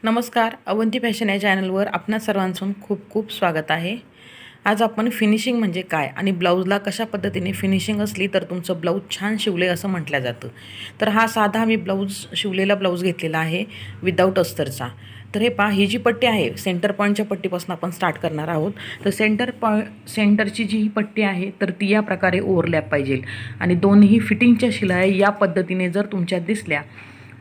नमस्कार, अवंती फॅशन या चॅनलवर आपणा सर्वांचं खूप खूप स्वागत आहे। आज आपण फिनिशिंग म्हणजे काय आणि ब्लाऊजला कशा पद्धतीने फिनिशिंग असली तर तुमचं ब्लाऊज छान शिवले असं म्हटलं जातं। तर हा साधा मी शिवलेला ब्लाऊज घेतलेला आहे विदाऊट अस्तरचा। तर हे पहा, ही जी पट्टी आहे सेंटर पॉईंटच्या पट्टीपासून आपण स्टार्ट करणार आहोत। तर सेंटरची जी ही पट्टी आहे तर ती या प्रकारे ओव्हरलॅप पाहिजे आणि दोन्ही फिटिंगच्या शिलाई या पद्धतीने जर तुमच्या दिसल्या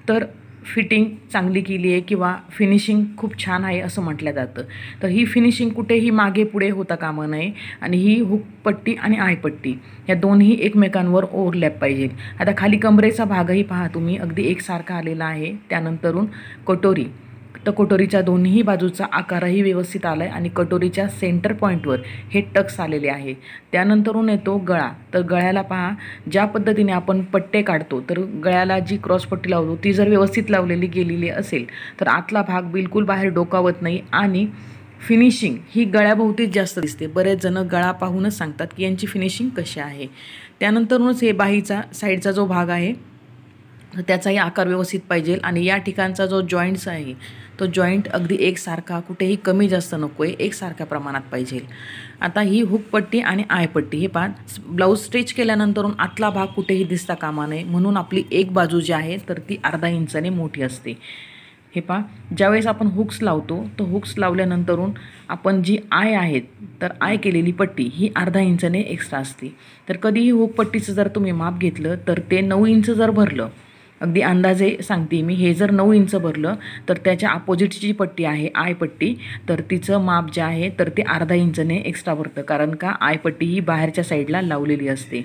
तर फिटिंग चांगली केली आहे किंवा फिनिशिंग खूप छान आहे असं म्हटलं जातं। तर ही फिनिशिंग कुठेही मागे पुढे होता कामा नये आणि ही हुक पट्टी आणि आय पट्टी या दोन्ही एकमेकांवर ओव्हरलॅप पाहिजे। आता खाली कमरेचा भागही पहा तुम्ही अगदी एकसारखा आलेला आहे। त्यानंतरून कटोरी, तर कटोरीच्या दोन्ही बाजूचा आकारही व्यवस्थित आला आहे आणि कटोरीच्या सेंटर पॉईंटवर हे टक्स आलेले आहे। त्यानंतरून येतो गळा, तर गळ्याला पहा ज्या पद्धतीने आपण पट्टे काढतो तर गळ्याला जी क्रॉस पट्टी लावतो ती जर व्यवस्थित लावलेली गेलेली असेल तर आतला भाग बिलकुल बाहेर डोकावत नाही आणि फिनिशिंग ही गळ्याभोवतीच जास्त दिसते। बरेच जण गळा पाहूनच सांगतात की यांची फिनिशिंग कशी आहे। त्यानंतरूनच हे बाहीचा साईडचा जो भाग आहे त्याचाही आकार व्यवस्थित पाहिजे आणि या ठिकाणचा जो जॉईंट्स आहे तो जॉईंट अगदी एकसारखा, कुठेही कमी जास्त नको आहे, एकसारख्या प्रमाणात पाहिजे। आता ही हुक पट्टी आणि आय पट्टी हे पहा, ब्लाऊज स्टिच केल्यानंतरून आतला भाग कुठेही दिसता कामा नये म्हणून आपली एक बाजू जी आहे तर ती अर्धा इंचाने मोठी असते। हे पहा, ज्यावेळेस आपण हुक्स लावतो तर हुक्स लावल्यानंतरून आपण जी आय आहेत तर आय केलेली पट्टी ही अर्धा इंचाने एक्स्ट्रा असते। तर कधीही हुक पट्टीचं जर तुम्ही माप घेतलं तर ते 9 इंच जर भरलं, अगदी अंदाजे सांगते मी, हे जर 9 इंच भरलं तर त्याच्या अपोजिटची जी पट्टी आहे आय पट्टी तर तिचं माप जे आहे तर ते अर्धा इंचने एक्स्ट्रा भरतं, कारण का आय पट्टी ही बाहेरच्या साईडला लावलेली असते।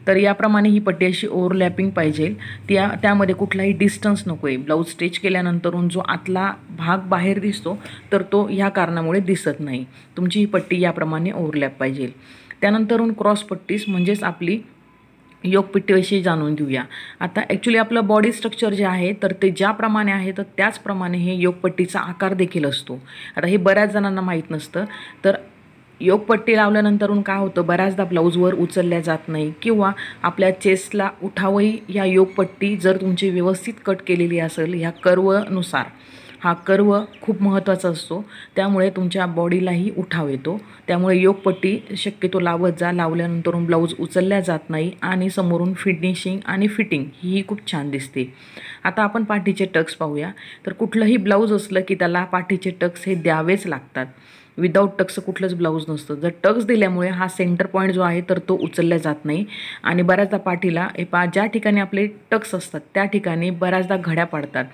तर याप्रमाणे ही पट्टी अशी ओव्हरलॅपिंग पाहिजे, त्यामध्ये कुठलाही डिस्टन्स नको आहे। ब्लाऊज स्टिच केल्यानंतरून जो आतला भाग बाहेर दिसतो तर तो ह्या कारणामुळे दिसत नाही। तुमची ही पट्टी याप्रमाणे ओव्हरलॅप पाहिजे। त्यानंतरून क्रॉस पट्टीस म्हणजेच आपली योगपट्टीविषयी जाणून घेऊया। आता ॲक्च्युली आपलं बॉडी स्ट्रक्चर जे आहे तर ते ज्याप्रमाणे आहे तर त्याचप्रमाणे हे योगपट्टीचा आकार देखील असतो। आता हे बऱ्याच जणांना माहीत नसतं। तर योगपट्टी लावल्यानंतरून काय होतं, बऱ्याचदा ब्लाऊजवर उचलल्या जात नाही किंवा आपल्या चेस्टला उठावही ह्या योगपट्टी जर तुमची व्यवस्थित कट केलेली असेल ह्या कर्वनुसार, हा कर्व खूप महत्त्वाचा असतो, त्यामुळे तुमच्या बॉडीलाही उठाव येतो। त्यामुळे योगपट्टी शक्यतो लावत जा, लावल्यानंतरून ब्लाऊज उचलल्या जात नाही आणि समोरून फिनिशिंग आणि फिटिंग ही खूप छान दिसते। आता आपण पाठीचे टक्स पाहूया। तर कुठलंही ब्लाऊज असलं की त्याला पाठीचे टक्स हे द्यावेच लागतात, विदाऊट टक्स कुठलंच ब्लाऊज नसतं। जर टक्स दिल्यामुळे हा सेंटर पॉईंट जो आहे तर तो उचलल्या जात नाही आणि बऱ्याचदा पाठीला ज्या ठिकाणी आपले टक्स असतात त्या ठिकाणी बऱ्याचदा घड्या पडतात।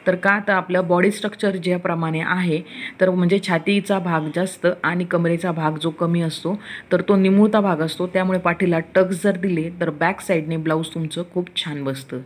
तर का, तर आपलं बॉडी स्ट्रक्चर ज्याप्रमाणे आहे तर म्हणजे छातीचा भाग जास्त आणि कमरेचा भाग जो कमी असतो तर तो निमुळता भाग असतो, त्यामुळे पाठीला टक्स जर दिले तर बॅक साईडने ब्लाऊज तुमचं खूप छान बसतं।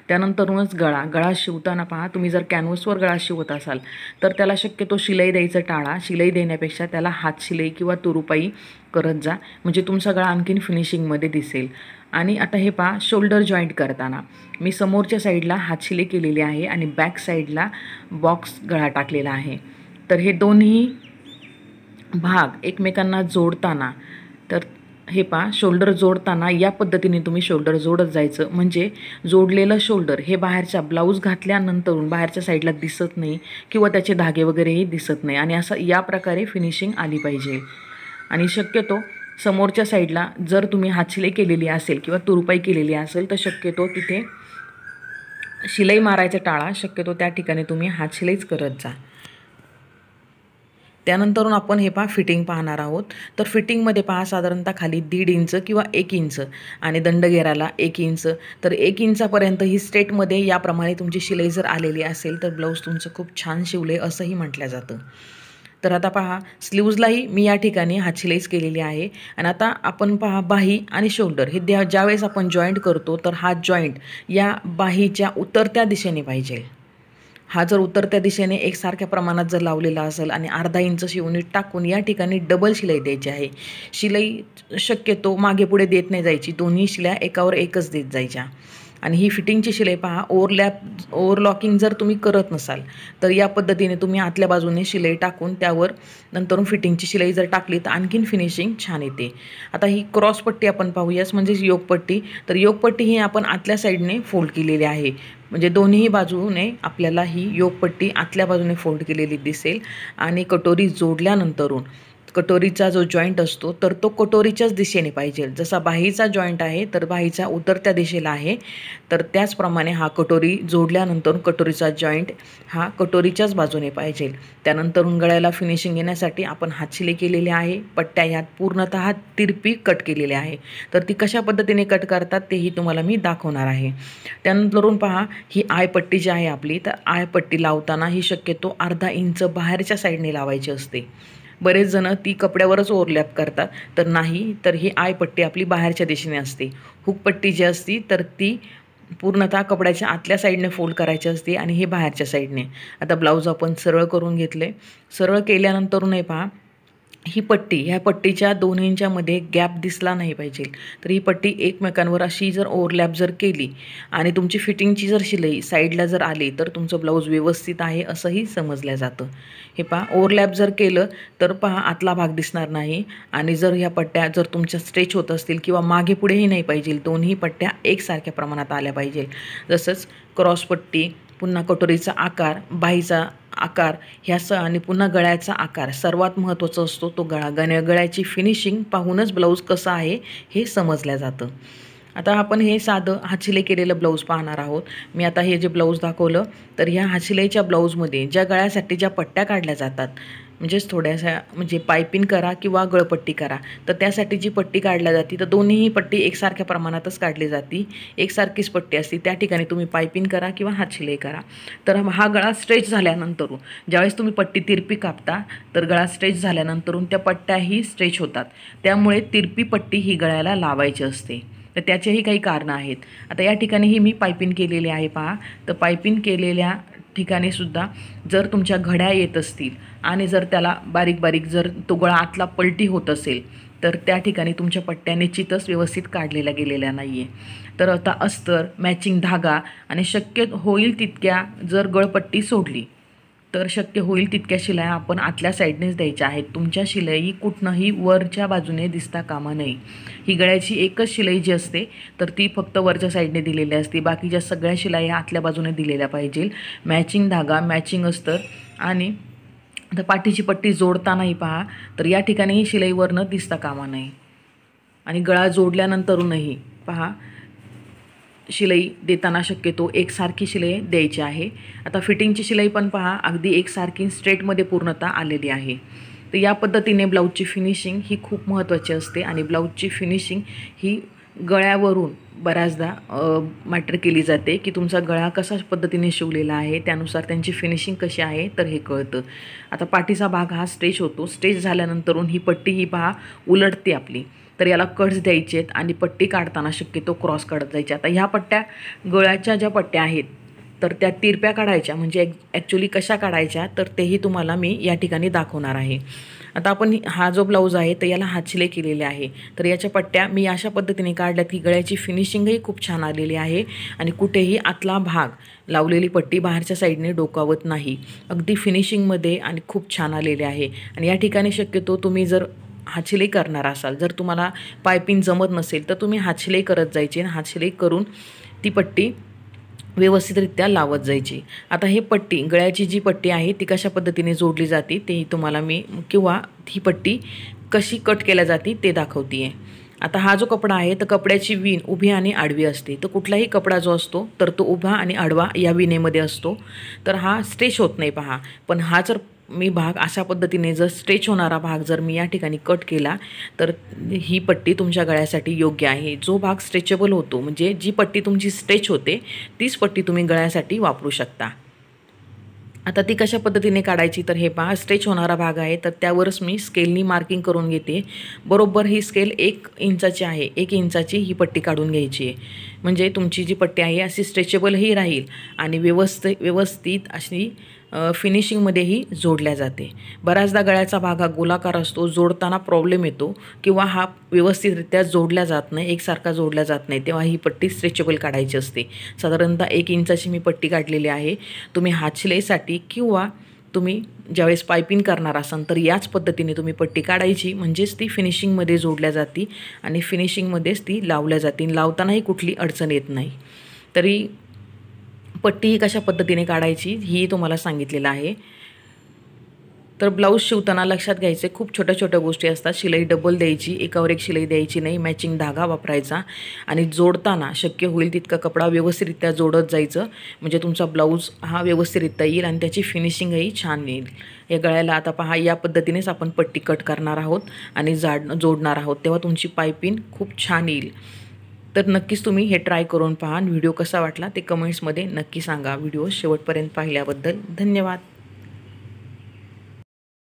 त्यानंतरूनच गळा शिवताना पहा, तुम्ही जर कॅनव्हसवर गळा शिवत असाल तर त्याला शक्यतो शिलाई द्यायचं टाळा। शिलाई देण्यापेक्षा त्याला हात शिलाई किंवा तुरुपाई करत जा, म्हणजे तुमचा गळा आणखीन फिनिशिंगमध्ये दिसेल। आणि आता हे पहा, शोल्डर जॉईंट करताना मी समोरच्या साईडला हातशिलाई केलेली आहे आणि बॅक साईडला बॉक्स गळा टाकलेला आहे। तर हे दोन्ही भाग एकमेकांना जोडताना, तर हे पहा, शोल्डर जोडताना या पद्धतीने तुम्ही शोल्डर जोडत जायचं, म्हणजे जोडलेलं शोल्डर हे बाहेरच्या ब्लाऊज घातल्यानंतरून बाहेरच्या साईडला दिसत नाही किंवा त्याचे धागे वगैरेही दिसत नाही आणि असं या प्रकारे फिनिशिंग आली पाहिजे। आणि शक्यतो समोरच्या साईडला जर तुम्ही हातशिलाई केलेली असेल किंवा तुरुपाई केलेली असेल तर शक्यतो तिथे शिलाई मारायचं टाळा, शक्यतो त्या ठिकाणी तुम्ही हातशिलाईच करत जा। त्यानंतरून आपण हे पहा फिटिंग पाहणार आहोत। तर फिटिंगमध्ये पहा, साधारणतः खाली 1.5 इंच किंवा 1 इंच आणि दंडगेराला 1 इंच, तर 1 इंचापर्यंत ही स्ट्रेटमध्ये याप्रमाणे तुमची शिलाई जर आलेली असेल तर ब्लाऊज तुमचं खूप छान शिवले असंही म्हटलं जातं। तर आता पहा, स्लीव्जलाही मी या ठिकाणी हातशिलाईच केलेली आहे। आणि आता आपण पहा, बाही आणि शोल्डर हे ज्यावेळेस आपण जॉईंट करतो तर हा जॉईंट या बाहीच्या उतरत्या दिशेने पाहिजे। हा जर उतरत्या दिशेने एकसारख्या प्रमाणात जर लावलेला असेल आणि अर्धा इंच युनिट टाकून या ठिकाणी डबल शिलाई द्यायची आहे। शिलाई शक्यतो मागे पुढे देत नाही जायची, दोन्ही शिलाई एकावर एकच देत जायच्या। आणि ही फिटिंगची शिलाई पहा, ओव्हरलॉकिंग जर तुम्ही करत नसाल तर या पद्धतीने तुम्ही आतल्या बाजूने शिलाई टाकून त्यावर नंतरून फिटिंगची शिलाई जर टाकली तर आणखीन फिनिशिंग छान येते। आता ही क्रॉस पट्टी आपण पाहूयाच, म्हणजेच योगपट्टी। तर योगपट्टी ही आपण आतल्या साईडने फोल्ड केलेली आहे, म्हणजे दोन्ही बाजूने आपल्याला ही योगपट्टी आतल्या बाजूने फोल्ड केलेली दिसेल आणि कटोरी जोडल्यानंतरून कटोरीचा जो जॉईंट असतो तर तो कटोरीच्याच दिशेने पाहिजे. जसा बाहीचा जॉईंट आहे तर बाहीचा उतरत्या दिशेला आहे, तर त्याचप्रमाणे हा कटोरी जोडल्यानंतर कटोरीचा जॉईंट हा कटोरीच्याच बाजूने पाहिजे. त्यानंतरून गळ्याला फिनिशिंग येण्यासाठी आपण हातशिलाई केलेली आहे. पट्ट्या ह्यात पूर्णतः तिरपी कट केलेली आहे. तर ती कशा पद्धतीने कट करतात तेही तुम्हाला मी दाखवणार आहे. त्यानंतरून पहा, ही आयपट्टी जी आहे आपली, तर आयपट्टी लावताना ही शक्यतो अर्धा इंच बाहेरच्या साईडने लावायची असते. बरेच जण ती कपड्यावरच ओव्हरलॅप करतात, तर नाही, तर ही आयपट्टी आपली बाहेरच्या दिशेने असते. हुकपट्टी जी असती तर ती पूर्णतः कपड्याच्या आतल्या साईडने फोल्ड करायची असते आणि हे बाहेरच्या साईडने. आता ब्लाऊज आपण सरळ करून घेतले. सरळ केल्यानंतरूनही पहा, ही पट्टी, ह्या पट्टीच्या 2 इंचामध्ये गॅप दिसला नाही पाहिजे. तर ही पट्टी एकमेकांवर अशी जर ओव्हरलॅप जर केली आणि तुमची फिटिंगची जर शिलाई साईडला जर आली तर तुमचं ब्लाऊज व्यवस्थित आहे असंही समजलं जातं. हे पहा, ओव्हरलॅप जर केलं तर पहा आतला भाग दिसणार नाही आणि जर ह्या पट्ट्या जर तुमच्या स्ट्रेच होत असतील किंवा मागे पुढेही नाही पाहिजे, दोन्ही पट्ट्या एकसारख्या प्रमाणात आल्या पाहिजे. जसंच क्रॉसपट्टी, पुन्हा कटोरीचा आकार, बाहीचा आकार ह्यासह आणि पुन्हा गळ्याचा आकार सर्वात महत्त्वाचा असतो तो गळा. गळ्याची फिनिशिंग पाहूनच ब्लाऊज कसं आहे हे समजलं जातं. आता आपण हे साधं हातशिलाई केलेलं ब्लाऊज पाहणार आहोत. मी आता हे जे ब्लाऊज दाखवलं तर ह्या हातशिलाईच्या ब्लाऊजमध्ये ज्या गळ्यासाठी ज्या पट्ट्या काढल्या जातात, म्हणजेच थोड्याशा म्हणजे पायपिंग करा किंवा गळपट्टी करा, तर त्यासाठी जी पट्टी काढल्या जाते तर दोन्हीही पट्टी एकसारख्या प्रमाणातच काढली जाते. एकसारखीच पट्टी असते, त्या ठिकाणी तुम्ही पायपिंग करा किंवा हातशिलाई करा. तर हा गळा स्ट्रेच झाल्यानंतर ज्यावेळेस तुम्ही पट्टी तिरपी कापता तर गळा स्ट्रेच झाल्यानंतरून त्या पट्ट्याही स्ट्रेच होतात. त्यामुळे तिरपी पट्टी ही गळ्याला लावायची असते. तर त्याचेही काही कारणं आहेत. आता या ठिकाणीही मी पायपिंग केलेली आहे पहा. तर पायपिंग केलेल्या ठिकाणीसुद्धा जर तुमच्या घड्या येत असतील आणि जर त्याला बारीक बारीक जर तो गळा आतला पलटी होत असेल तर त्या ठिकाणी तुमच्या पट्ट्या निश्चितच व्यवस्थित काढलेल्या गेलेल्या नाही आहे. तर आता अस्तर, मॅचिंग धागा आणि शक्य होईल तितक्या जर गळपट्टी सोडली तर शक्य होईल तितक्या शिलाई आपण आतल्या साईडनेच द्यायच्या आहेत. तुमच्या शिलाई कुठनंही वरच्या बाजूने दिसता कामा नये. ही गळ्याची एकच शिलाई जी असते तर ती फक्त वरच्या साईडने दिलेली असते. बाकीच्या सगळ्या शिलाई आतल्या बाजूने दिलेल्या पाहिजे. मॅचिंग धागा, मॅचिंग अस्तर आणि आता पाठीची पट्टी जोडतानाही पहा तर या ठिकाणीही शिलाईवर न दिसता कामा नये. आणि गळा जोडल्यानंतरूनही पहा, शिलाई देताना शक्यतो एकसारखी शिलाई द्यायची आहे. आता फिटिंगची शिलाई पण पहा अगदी एकसारखी स्ट्रेटमध्ये पूर्णतः आलेली आहे. तर या पद्धतीने ब्लाऊजची फिनिशिंग ही खूप महत्त्वाची असते आणि ब्लाऊजची फिनिशिंग ही गळ्यावरून बऱ्याचदा मॅटर केली जाते की तुमचा गळा कशा पद्धतीने शिवलेला आहे, त्यानुसार त्यांची फिनिशिंग कशी आहे तर हे कळतं. आता पाठीचा भाग हा स्ट्रेच होतो. स्ट्रेच झाल्यानंतरून ही पट्टी ही पहा उलटते आपली, तर याला कट्स द्यायचे आहेत आणि पट्टी काढताना शक्यतो क्रॉस काढत जायचे. आता ह्या पट्ट्या गळ्याच्या ज्या पट्ट्या आहेत तर त्या तिरप्या काढायच्या, म्हणजे ॲक्च्युली कशा काढायच्या तर तेही तुम्हाला मी या ठिकाणी दाखवणार आहे. आता आपण हा जो ब्लाऊज आहे तर याला हातशिलाई केलेली आहे. तर याच्या पट्ट्या मी अशा पद्धतीने काढल्यात की गळ्याची फिनिशिंगही खूप छान आलेली आहे आणि कुठेही आतला भाग लावलेली पट्टी बाहेरच्या साईडने डोकावत नाही. अगदी फिनिशिंगमध्ये आणि खूप छान आलेली आहे. आणि या ठिकाणी शक्यतो तुम्ही जर हातशिलाई करणार असाल, जर तुम्हाला पायपिंग जमत नसेल तर तुम्ही हातशिलाई करत जायची आणि हातशिलाई करून ती पट्टी व्यवस्थितरित्या लावत जायची. आता हे पट्टी, गळ्याची जी पट्टी आहे ती कशा पद्धतीने जोडली जाते तेही तुम्हाला मी किंवा ही पट्टी कशी कट केल्या जाते ते दाखवते आहे. आता हा जो कपडा आहे तर कपड्याची विण उभी आणि आडवी असते. तर कुठलाही कपडा जो असतो तर तो उभा आणि आडवा या विणेमध्ये असतो. तर हा स्ट्रेच होत नाही पहा. पण हा जर मी भाग अशा पद्धतीने जर स्ट्रेच होणारा भाग जर मी या ठिकाणी कट केला तर ही पट्टी तुमच्या गळ्यासाठी योग्य आहे. जो भाग स्ट्रेचेबल होतो, म्हणजे जी पट्टी तुमची स्ट्रेच होते तीच पट्टी तुम्ही गळ्यासाठी वापरू शकता. आता ती कशा पद्धतीने काढायची तर हे पहा, स्ट्रेच होणारा भाग आहे तर त्यावरच मी स्केलनी मार्किंग करून घेते. बरोबर ही स्केल 1 इंचाची आहे. 1 इंचाची ही पट्टी काढून घ्यायची आहे, म्हणजे तुमची जी पट्टी आहे अशी स्ट्रेचेबलही राहील आणि व्यवस्थित अशी फिनिशिंगमध्येही जोडल्या जाते. बऱ्याचदा गळ्याचा भाग हा गोलाकार असतो, जोडताना प्रॉब्लेम येतो किंवा हा व्यवस्थितरित्या जोडल्या जात नाही, एकसारखा जोडल्या जात नाही, तेव्हा ही पट्टी स्ट्रेचेबल काढायची असते. साधारणतः 1 इंचाची मी पट्टी काढलेली आहे. तुम्ही हातशिलाईसाठी किंवा तुम्ही ज्यावेळेस पायपिंग करणार असाल तर याच पद्धतीने तुम्ही पट्टी काढायची, म्हणजेच ती फिनिशिंगमध्ये जोडल्या जाते आणि फिनिशिंगमध्येच ती लावल्या जाते. लावतानाही कुठली अडचण येत नाही. तरी पट्टी कशा पद्धतीने काढायची ही तुम्हाला सांगितलेलं आहे। तर ब्लाऊज शिवताना लक्षात घ्यायचे खूप छोट्या छोट्या गोष्टी असतात। शिलाई डबल द्यायची, एकावर एक शिलाई द्यायची नाही, मॅचिंग धागा वापरायचा आणि जोडताना शक्य होईल तितका कपडा व्यवस्थितरित्या जोडत जायचं, म्हणजे तुमचा ब्लाऊज हा व्यवस्थितरित्या येईल आणि त्याची फिनिशिंगही छान येईल। या गळ्याला आता पहा या पद्धतीनेच आपण पट्टी कट करणार आहोत आणि जोडणार आहोत, तेव्हा तुमची पायपिंग खूप छान येईल। तर नक्कीच तुम्ही हे ट्राय करून पहा। व्हिडिओ कसा वाटला ते कमेंट्समध्ये नक्की सांगा। व्हिडिओ शेवटपर्यंत पाहिल्याबद्दल धन्यवाद।